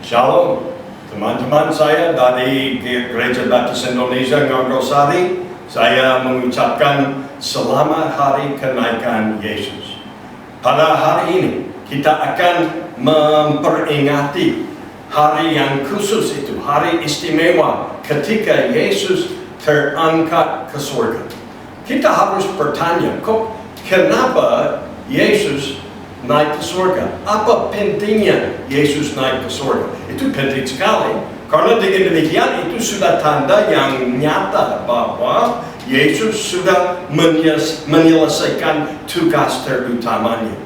Shalom, teman-teman saya dari Gereja Baptis Indonesia Ngargosari. Saya mengucapkan selamat hari kenaikan Yesus. Pada hari ini kita akan memperingati hari yang khusus itu, hari istimewa ketika Yesus terangkat ke surga. Kita harus bertanya, kok kenapa Yesus naik ke surga? Apa pentingnya Yesus naik ke surga? Itu penting sekali. Karena dengan demikian itu sudah tanda yang nyata bahwa Yesus sudah menyelesaikan tugas terutamanya.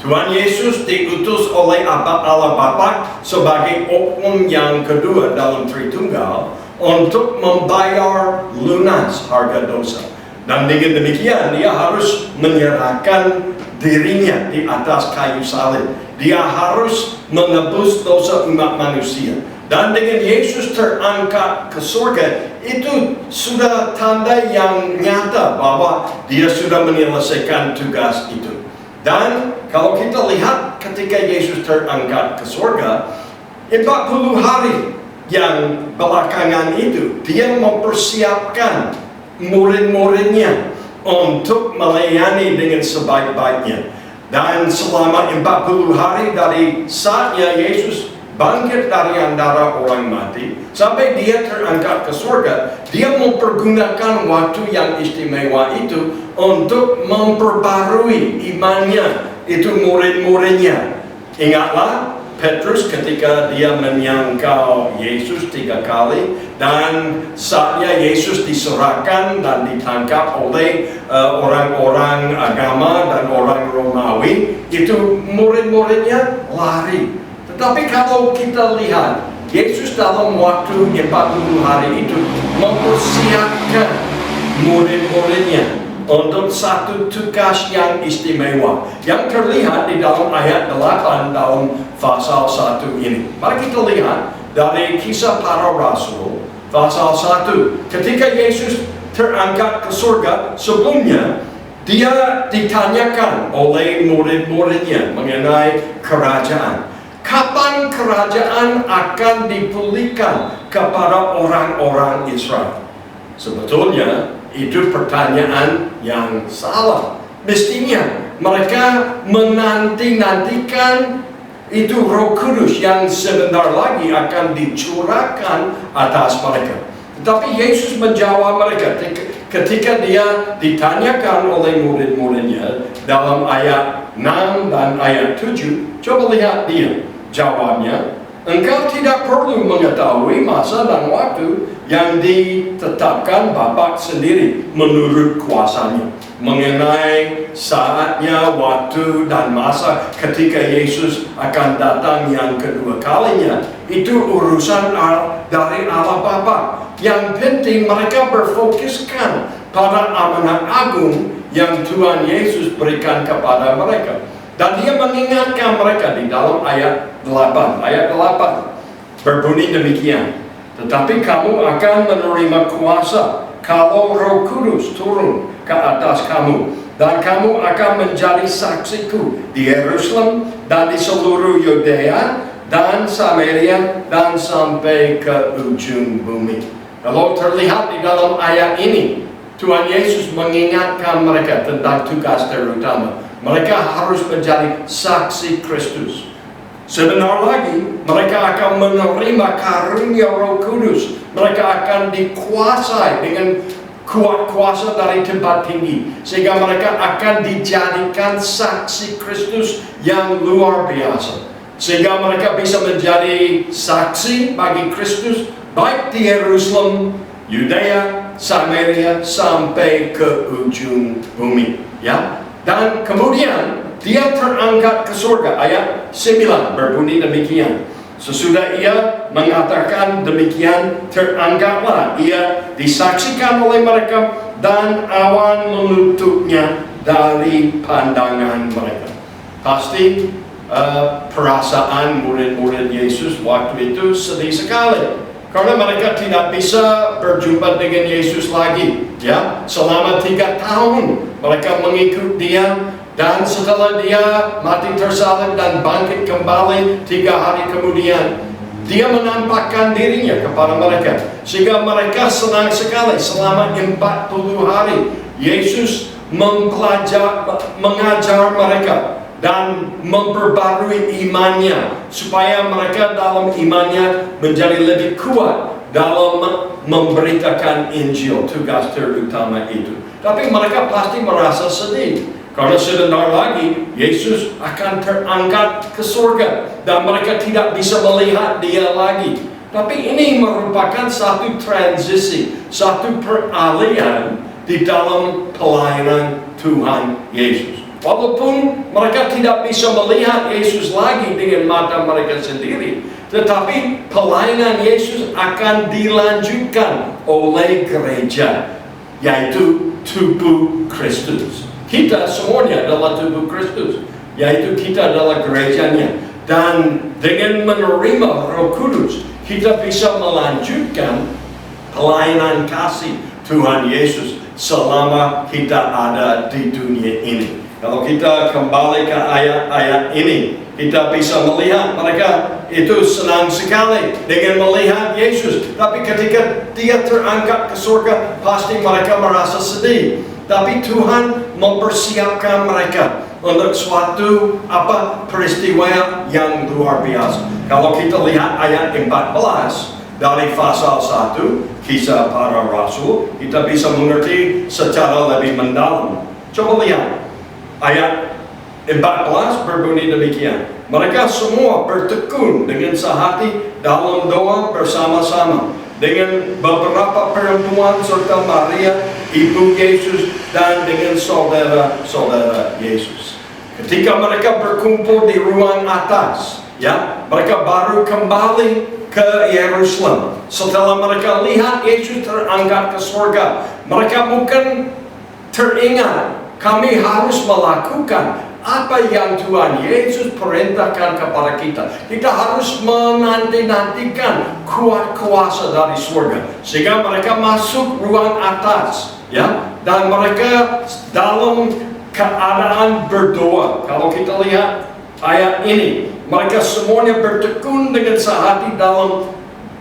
Tuhan Yesus diutus oleh Allah Bapa sebagai oknum yang kedua dalam Tritunggal untuk membayar lunas harga dosa. Dan dengan demikian dia harus menyerahkan dirinya di atas kayu salib. Dia harus menebus dosa umat manusia. Dan dengan Yesus terangkat ke surga, itu sudah tanda yang nyata bahwa dia sudah menyelesaikan tugas itu. Dan kalau kita lihat ketika Yesus terangkat ke surga, 40 hari yang belakangan itu, dia mempersiapkan murid-muridnya untuk melayani dengan sebaik-baiknya. Dan selama 40 hari dari saatnya Yesus bangkit dari antara orang mati sampai dia terangkat ke surga, dia mempergunakan waktu yang istimewa itu untuk memperbarui imannya itu murid-muridnya. Ingatlah Petrus ketika dia menyangkal Yesus 3 kali, dan saatnya Yesus diserahkan dan ditangkap oleh orang-orang agama dan orang Romawi, itu murid-muridnya lari. Tetapi kalau kita lihat, Yesus dalam waktu 40 hari itu mempersiapkan murid-muridnya untuk satu tugas yang istimewa yang terlihat di dalam ayat 8 dalam pasal 1 ini. Mari kita lihat dari Kisah Para Rasul pasal 1. Ketika Yesus terangkat ke surga, sebelumnya dia ditanyakan oleh murid-muridnya mengenai kerajaan. Kapan kerajaan akan dipulihkan kepada orang-orang Israel? Sebetulnya itu pertanyaan yang salah. Mestinya mereka menanti-nantikan itu Roh Kudus yang sebentar lagi akan dicurahkan atas mereka. Tetapi Yesus menjawab mereka ketika dia ditanyakan oleh murid-muridnya dalam ayat 6 dan ayat 7. Coba lihat dia jawabnya. Engkau tidak perlu mengetahui masa dan waktu yang ditetapkan Bapa sendiri menurut kuasanya, mengenai saatnya, waktu, dan masa ketika Yesus akan datang yang kedua kalinya. Itu urusan dari Allah Bapa. Yang penting mereka berfokuskan pada amanat agung yang Tuhan Yesus berikan kepada mereka. Dan dia mengingatkan mereka di dalam ayat 8. Ayat 8 berbunyi demikian. Tetapi kamu akan menerima kuasa kalau Roh Kudus turun ke atas kamu. Dan kamu akan menjadi saksiku di Yerusalem dan di seluruh Yudea dan Samaria dan sampai ke ujung bumi. Kalau terlihat di dalam ayat ini, Tuhan Yesus mengingatkan mereka tentang tugas terutama. Mereka harus menjadi saksi Kristus. Sebentar lagi mereka akan menerima karunia Roh Kudus. Mereka akan dikuasai dengan kuasa dari tempat tinggi, sehingga mereka akan dijadikan saksi Kristus yang luar biasa. Sehingga mereka bisa menjadi saksi bagi Kristus baik di Yerusalem, Yudea, Samaria sampai ke ujung bumi. Ya. Dan kemudian dia terangkat ke surga. Ayat 9 berbunyi demikian. Sesudah ia mengatakan demikian, terangkatlah ia disaksikan oleh mereka, dan awan menutupnya dari pandangan mereka. Pasti perasaan murid-murid Yesus waktu itu sedih sekali. Karena mereka tidak bisa berjumpa dengan Yesus lagi. Ya, selama 3 tahun mereka mengikut dia, dan setelah dia mati tersalib dan bangkit kembali 3 hari kemudian, Dia menampakkan dirinya kepada mereka, sehingga mereka senang sekali selama 40 hari. Yesus mengajar mereka dan memperbarui imannya, supaya mereka dalam imannya menjadi lebih kuat dalam memberitakan Injil, tugas terutama itu. Tapi mereka pasti merasa sedih, karena sebentar lagi Yesus akan terangkat ke surga dan mereka tidak bisa melihat dia lagi. Tapi ini merupakan satu transisi, satu peralihan di dalam pelayanan Tuhan Yesus. Walaupun mereka tidak bisa melihat Yesus lagi dengan mata mereka sendiri, tetapi pelayanan Yesus akan dilanjutkan oleh gereja, yaitu tubuh Kristus. Kita semuanya adalah tubuh Kristus, yaitu kita adalah gerejanya. Dan dengan menerima Roh Kudus, kita bisa melanjutkan pelayanan kasih Tuhan Yesus selama kita ada di dunia ini. Kalau kita kembali ke ayat-ayat ini, kita bisa melihat mereka itu senang sekali dengan melihat Yesus. Tapi ketika dia terangkat ke surga, pasti mereka merasa sedih. Tapi Tuhan mempersiapkan mereka untuk suatu peristiwa yang luar biasa. Kalau kita lihat ayat 14 dari pasal 1 Kisah Para Rasul, kita bisa mengerti secara lebih mendalam. Coba lihat ayat 14 berbunyi demikian. Mereka semua bertekun dengan sehati dalam doa bersama-sama dengan beberapa perempuan serta Maria ibu Yesus dan dengan saudara-saudara Yesus. Ketika mereka berkumpul di ruang atas, mereka baru kembali ke Yerusalem. Setelah mereka lihat Yesus terangkat ke surga, mereka mungkin teringat, kami harus melakukan apa yang Tuhan Yesus perintahkan kepada kita. Kita harus menanti-nantikan kuat kuasa dari surga, sehingga mereka masuk ruang atas, dan mereka dalam keadaan berdoa. Kalau kita lihat ayat ini, mereka semuanya bertekun dengan sehati dalam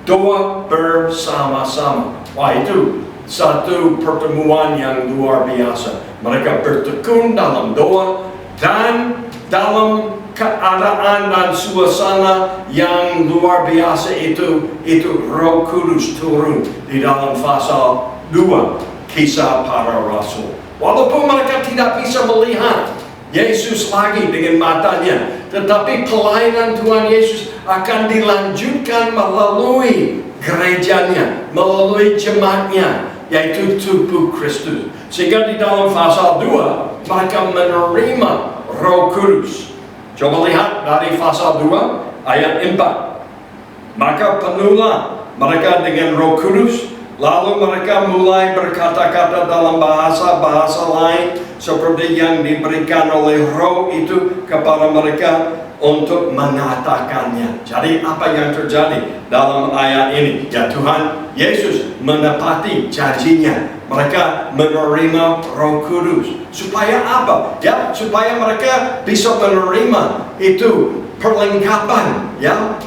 doa bersama-sama. Wah, itu satu pertemuan yang luar biasa. Mereka bertekun dalam doa dan dalam keadaan dan suasana yang luar biasa itu Roh Kudus turun di dalam pasal 2 Kisah Para Rasul. Walaupun mereka tidak bisa melihat Yesus lagi dengan matanya, tetapi pelayanan Tuhan Yesus akan dilanjutkan melalui gerejanya, melalui jemaatnya, yaitu tubuh Kristus. Sehingga di dalam pasal 2 mereka menerima Roh Kudus. Coba lihat dari pasal 2 ayat 4. Maka penuhlah mereka dengan Roh Kudus, lalu mereka mulai berkata-kata dalam bahasa-bahasa lain seperti yang diberikan oleh Roh itu kepada mereka untuk mengatakannya. Jadi apa yang terjadi dalam ayat ini? Ya, Tuhan Yesus menepati janjinya. Mereka menerima Roh Kudus. Supaya apa? Ya, supaya mereka bisa menerima itu perlengkapan,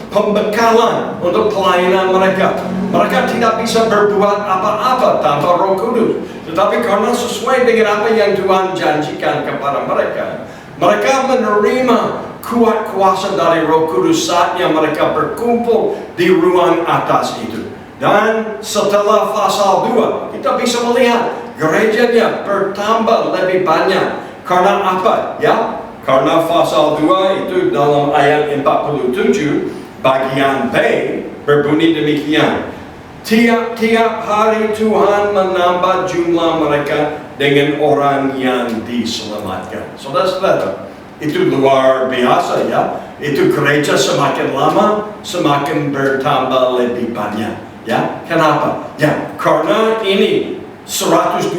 pembekalan untuk pelayanan mereka. Mereka tidak bisa berbuat apa-apa tanpa Roh Kudus. Tetapi karena sesuai dengan apa yang Tuhan janjikan kepada mereka, mereka menerima kuat kuasa dari Roh Kudus saatnya mereka berkumpul di ruang atas itu. Dan setelah pasal 2, kita bisa melihat gerejanya bertambah lebih banyak. Karena apa? Karena pasal 2 itu dalam ayat 47, bagian B berbunyi demikian. Tiap-tiap hari Tuhan menambah jumlah mereka dengan orang yang diselamatkan. Saudara-saudara, itu luar biasa, Itu gereja semakin lama semakin bertambah lebih banyak. Kenapa? Karena ini 120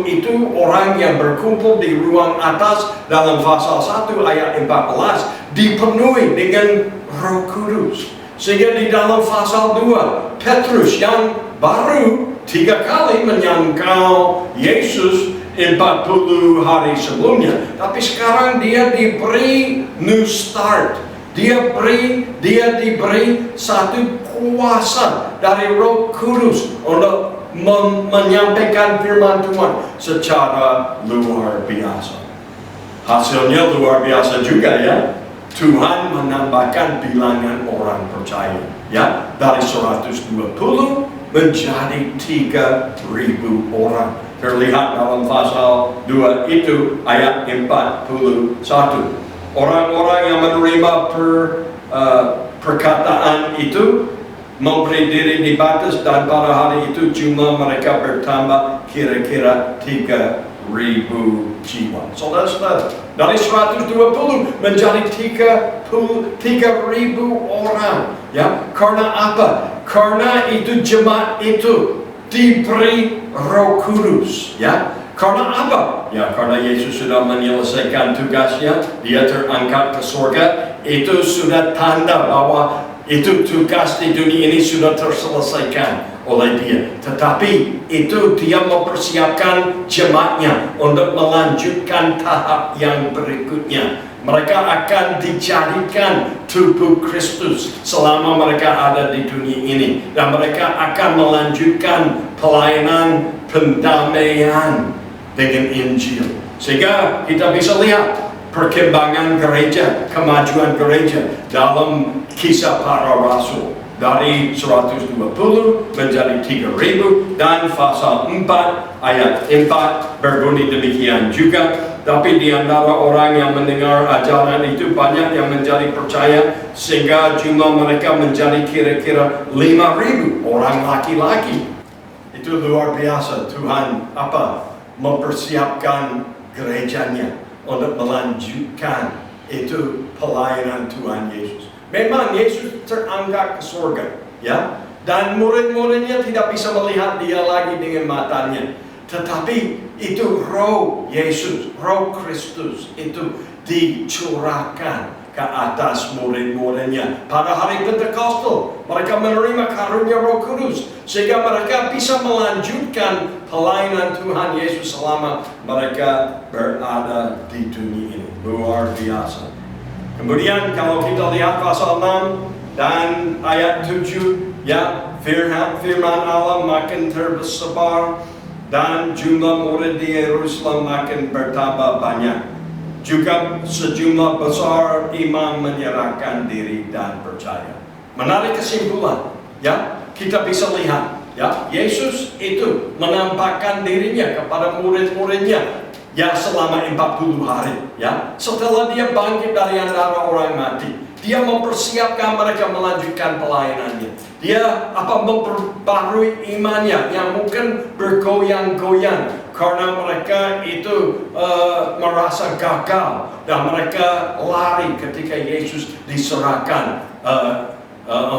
itu orang yang berkumpul di ruang atas dalam pasal 1 ayat 14 dipenuhi dengan Roh Kudus. Sehingga di dalam pasal 2 Petrus yang baru 3 kali menyangkal Yesus 40 hari sebelumnya, tapi sekarang dia diberi new start. Dia diberi satu kuasa dari Roh Kudus untuk menyampaikan firman Tuhan secara luar biasa. Hasilnya luar biasa juga ya. Tuhan menambahkan bilangan orang percaya ya dari 120 menjadi 3.000 orang. Terlihat dalam pasal 2 itu ayat 41. Orang-orang yang menerima perkataan itu memberi diri dibatas, dan pada hari itu jumlah mereka bertambah kira-kira 3.000 jiwa. Saudara-saudara, dari 120 menjadi 3.000 orang. Ya, karena apa? Karena itu jemaat itu diberi Roh Kudus. Ya, karena apa? Ya, karena Yesus sudah menyelesaikan tugasnya, dia terangkat ke surga. Itu sudah tanda bahwa itu tugas di dunia ini sudah terselesaikan oleh dia. Tetapi itu dia mempersiapkan jemaatnya untuk melanjutkan tahap yang berikutnya. Mereka akan dijadikan tubuh Kristus selama mereka ada di dunia ini. Dan mereka akan melanjutkan pelayanan pendamaian dengan Injil. Sehingga kita bisa lihat perkembangan gereja, kemajuan gereja dalam Kisah Para Rasul. Dari 120 menjadi 3.000, dan pasal 4 ayat 4 berbunyi demikian juga. Tapi di antara orang yang mendengar ajaran itu banyak yang menjadi percaya, sehingga jumlah mereka menjadi kira-kira 5.000 orang laki-laki. Itu luar biasa. Tuhan mempersiapkan gerejanya untuk melanjutkan itu pelayanan Tuhan Yesus. Memang Yesus terangkat ke surga, ya, dan murid-muridnya tidak bisa melihat dia lagi dengan matanya. Tetapi itu Roh Yesus, Roh Kristus itu dicurahkan ke atas murid-muridnya. Pada hari Pentekostal, mereka menerima karunia Roh Kudus, sehingga mereka bisa melanjutkan pelayanan Tuhan Yesus selama mereka berada di dunia ini. Luar biasa. Kemudian kalau kita lihat pasal 6 dan ayat 7, ya, firman Allah makin tersebar dan jumlah murid di Yerusalem makin bertambah banyak. Juga sejumlah besar imam menyerahkan diri dan percaya. Menarik kesimpulan, ya, kita bisa lihat, ya, Yesus itu menampakkan dirinya kepada murid-muridnya. Ya, selama 40 hari, ya. Setelah dia bangkit dari antara orang mati, dia mempersiapkan mereka melanjutkan pelayanannya. Dia memperbarui imannya yang mungkin bergoyang-goyang karena mereka itu merasa gagal, dan mereka lari ketika Yesus diserahkan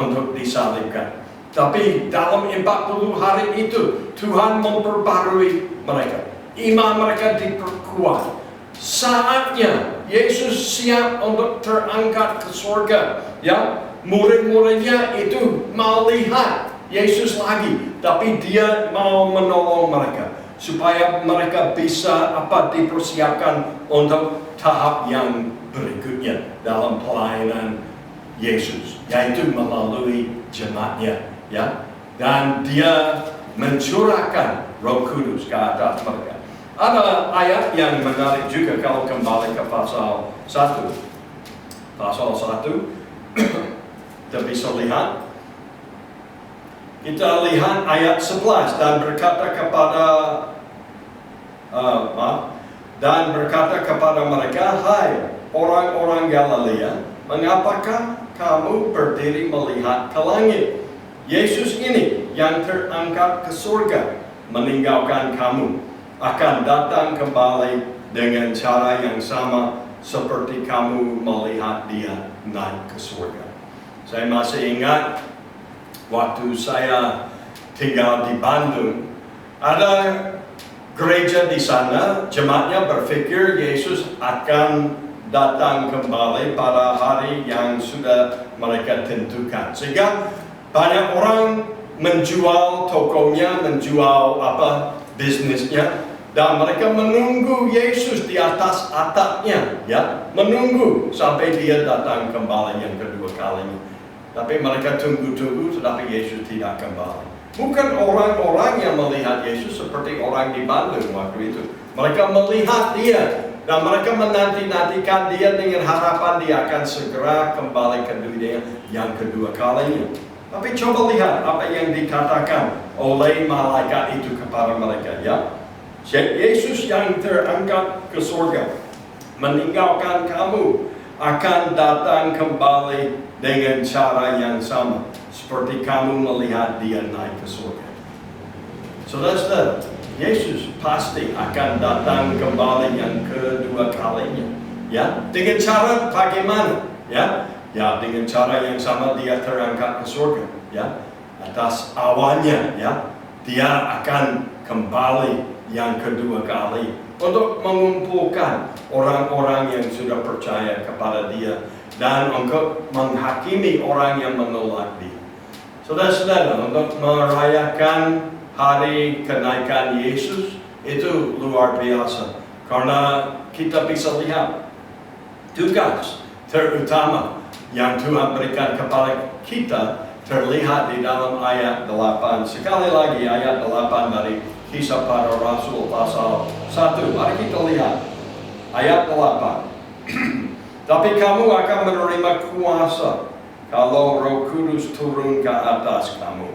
untuk disalibkan. Tapi dalam 40 hari itu Tuhan memperbarui mereka. Iman mereka diperkuat. Saatnya Yesus siap untuk terangkat ke surga. Ya, murid-muridnya itu mau lihat Yesus lagi, tapi dia mau menolong mereka supaya mereka bisa dipersiapkan untuk tahap yang berikutnya dalam pelayanan Yesus, yaitu melalui jemaatnya. Ya, dan dia mencurahkan Roh Kudus ke atas mereka. Ada ayat yang menarik juga kalau kembali ke pasal 1. Pasal 1, kita bisa lihat. Kita lihat ayat 11, dan berkata kepada mereka, "Hai orang-orang Galilea, mengapakah kamu berdiri melihat ke langit? Yesus ini yang terangkat ke surga meninggalkan kamu, akan datang kembali dengan cara yang sama seperti kamu melihat dia naik ke surga." Saya masih ingat waktu saya tinggal di Bandung, ada gereja di sana, jemaatnya berpikir Yesus akan datang kembali pada hari yang sudah mereka tentukan. Sehingga banyak orang menjual tokonya, menjual bisnisnya, Dan mereka menunggu Yesus di atas atapnya, ya, menunggu sampai dia datang kembali yang kedua kalinya. Tapi mereka tunggu-tunggu, tetapi Yesus tidak kembali. Bukan orang-orang yang melihat Yesus seperti orang di Bandung waktu itu. Mereka melihat dia dan mereka menanti-nantikan dia dengan harapan dia akan segera kembali ke dunia yang kedua kalinya. Tapi coba lihat apa yang dikatakan oleh malaikat itu kepada mereka, ya. Yesus yang terangkat ke surga meninggalkan kamu akan datang kembali dengan cara yang sama seperti kamu melihat dia naik ke surga. Saudara-saudara, Yesus pasti akan datang kembali yang kedua kalinya, ya. Dengan cara bagaimana, ya? Ya, dengan cara yang sama dia terangkat ke surga, ya. Atas awannya, ya. Dia akan kembali yang kedua kali untuk mengumpulkan orang-orang yang sudah percaya kepada dia dan untuk menghakimi orang yang menolak dia. Saudara-saudara, untuk merayakan hari kenaikan Yesus itu luar biasa karena kita bisa lihat tugas terutama yang Tuhan berikan kepada kita terlihat di dalam ayat 8. Sekali lagi ayat 8 dari Kisah Para Rasul pasal 1. Mari kita lihat ayat 8. Tapi kamu akan menerima kuasa kalau Roh Kudus turun ke atas kamu.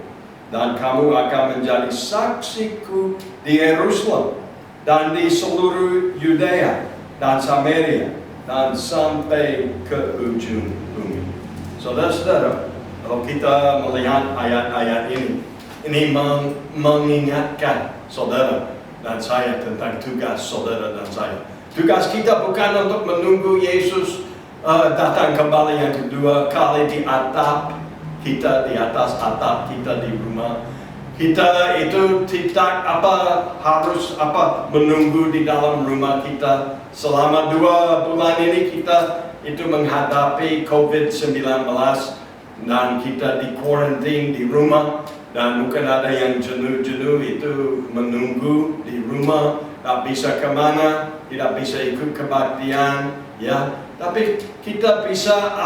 Dan kamu akan menjadi saksiku di Yerusalem dan di seluruh Yudea dan Samaria dan sampai ke ujung bumi. Saudara-saudara, kalau kita melihat ayat-ayat ini mengingatkan saudara dan saya tentang tugas saudara dan saya. Tugas kita bukan untuk menunggu Yesus datang kembali yang kedua kali di atap kita, di atas atap kita di rumah. Kita itu tidak harus menunggu di dalam rumah kita. Selama 2 bulan ini kita itu menghadapi COVID-19 dan kita di quarantine di rumah. Dan bukan ada yang jenuh-jenuh itu menunggu di rumah, tak bisa kemana, tidak bisa ikut kebaktian, ya. Tapi kita bisa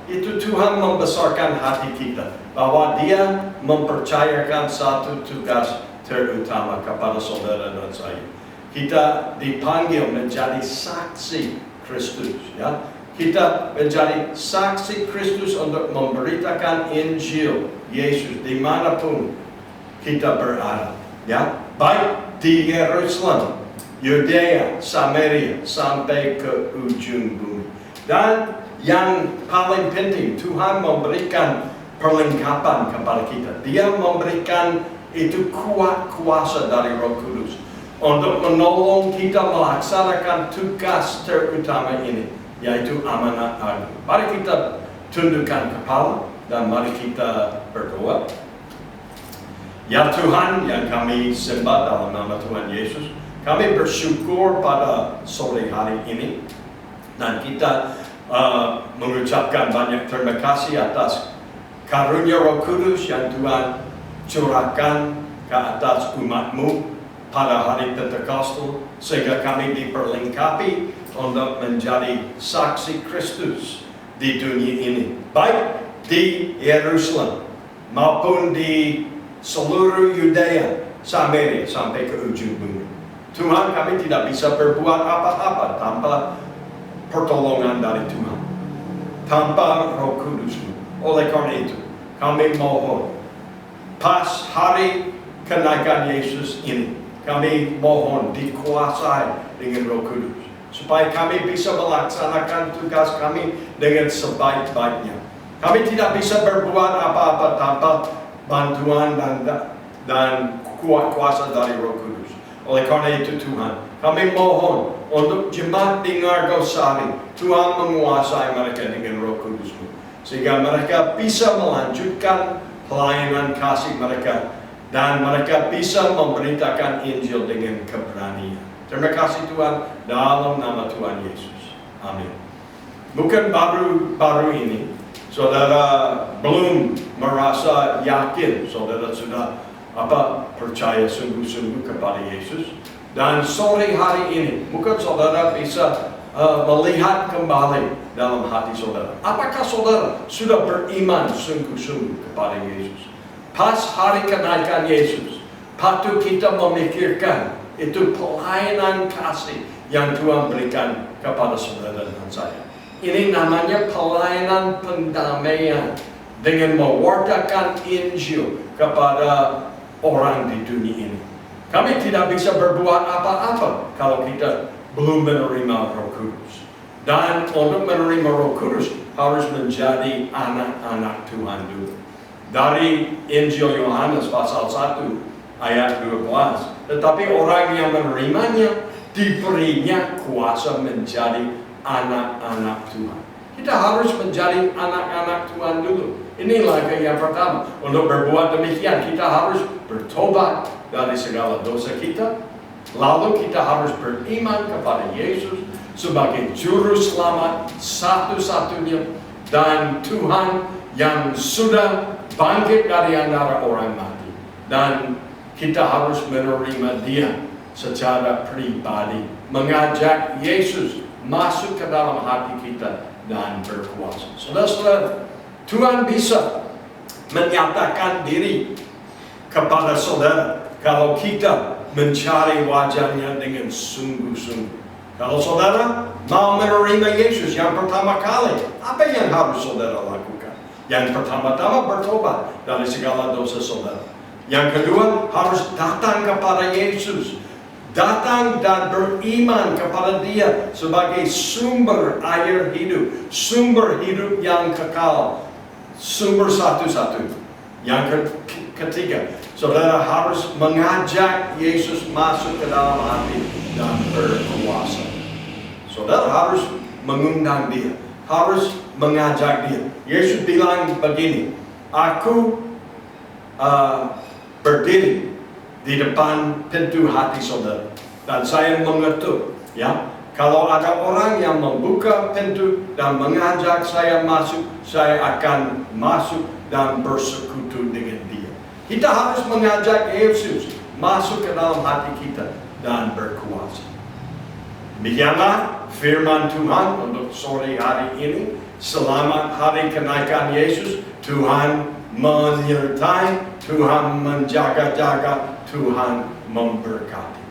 Itu Tuhan membesarkan hati kita, bahwa Dia mempercayakan satu tugas terutama kepada saudara dan saya. Kita dipanggil menjadi saksi Kristus, ya. Kita menjadi saksi Kristus untuk memberitakan Injil Yesus dimanapun kita berada, ya, baik di Yerusalem, Yudea, Samaria, sampai ke ujung bumi. Dan yang paling penting, Tuhan memberikan perlengkapan kepada kita. Dia memberikan itu kuasa dari Roh Kudus untuk menolong kita melaksanakan tugas terutama ini, yaitu amanat agung. Mari kita tundukkan kepala dan mari kita berdoa. Ya Tuhan yang kami sembah dalam nama Tuhan Yesus, kami bersyukur pada sore hari ini dan kita mengucapkan banyak terima kasih atas karunia Roh Kudus yang Tuhan curahkan ke atas umat-Mu pada hari Pentekostal, sehingga kami diperlengkapi untuk menjadi saksi Kristus di dunia ini, baik di Yerusalem maupun di seluruh Yudea, Samaria, sampai ke ujung bumi. Tuhan, kami tidak bisa berbuat apa-apa tanpa pertolongan dari Tuhan, tanpa Roh Kudus. Oleh karena itu, kami mohon pas hari kenaikan Yesus ini, kami mohon dikuasai dengan Roh Kudus, supaya kami bisa melaksanakan tugas kami dengan sebaik-baiknya. Kami tidak bisa berbuat apa-apa tanpa bantuan dan kuasa dari Roh Kudus. Oleh karena itu Tuhan, kami mohon untuk jemaat di Ngargosari, Tuhan menguasai mereka dengan Roh Kudus-Mu, sehingga mereka bisa melanjutkan pelayanan kasih mereka dan mereka bisa memberitakan Injil dengan keberanian. Terima kasih Tuhan, dalam nama Tuhan Yesus. Amin. Bukan baru ini, saudara belum merasa yakin, saudara sudah percaya sungguh-sungguh kepada Yesus. Dan sore hari ini, mungkin saudara bisa melihat kembali dalam hati saudara. Apakah saudara sudah beriman sungguh-sungguh kepada Yesus? Pas hari kenaikan Yesus, patut kita memikirkan itu pelayanan kasih yang Tuhan berikan kepada saudara dan saya. Ini namanya pelayanan pendamaian dengan mewartakan Injil kepada orang di dunia ini. Kami tidak bisa berbuat apa-apa kalau kita belum menerima Roh Kudus. Dan untuk menerima Roh Kudus harus menjadi anak-anak Tuhan dulu. Dari Injil Yohanes pasal 1 ayat 12. Tetapi orang yang menerimanya diberinya kuasa menjadi anak-anak Tuhan. Kita harus menjadi anak-anak Tuhan dulu. Inilah yang pertama. Untuk berbuat demikian kita harus bertobat dari segala dosa kita. Lalu kita harus beriman kepada Yesus sebagai juru selamat satu-satunya dan Tuhan yang sudah bangkit dari antara orang mati. Dan kita harus menerima Dia secara pribadi, mengajak Yesus masuk ke dalam hati kita dan berkuasa. Saudara-saudara, Tuhan bisa menyatakan diri kepada saudara kalau kita mencari wajahnya dengan sungguh-sungguh. Kalau saudara mau menerima Yesus yang pertama kali, apa yang harus saudara lakukan? Yang pertama-tama bertobat dari segala dosa saudara. Yang kedua, harus datang kepada Yesus. Datang dan beriman kepada Dia sebagai sumber air hidup, sumber hidup yang kekal, sumber satu-satunya. Yang ketiga, saudara harus mengajak Yesus masuk ke dalam hati dan berkuasa. Saudara harus mengundang Dia, harus mengajak Dia. Yesus bilang begini, aku berdiri di depan pintu hati saudara dan saya mengetuk, ya. Kalau ada orang yang membuka pintu dan mengajak saya masuk, saya akan masuk dan bersekutu dengan Dia. Kita harus mengajak Yesus masuk ke dalam hati kita dan berkuasa. Demikianlah firman Tuhan untuk sore hari ini. Selamat hari kenaikan Yesus. Tuhan menyertai, Tuhan menjaga-jaga, Tuhan memberkati.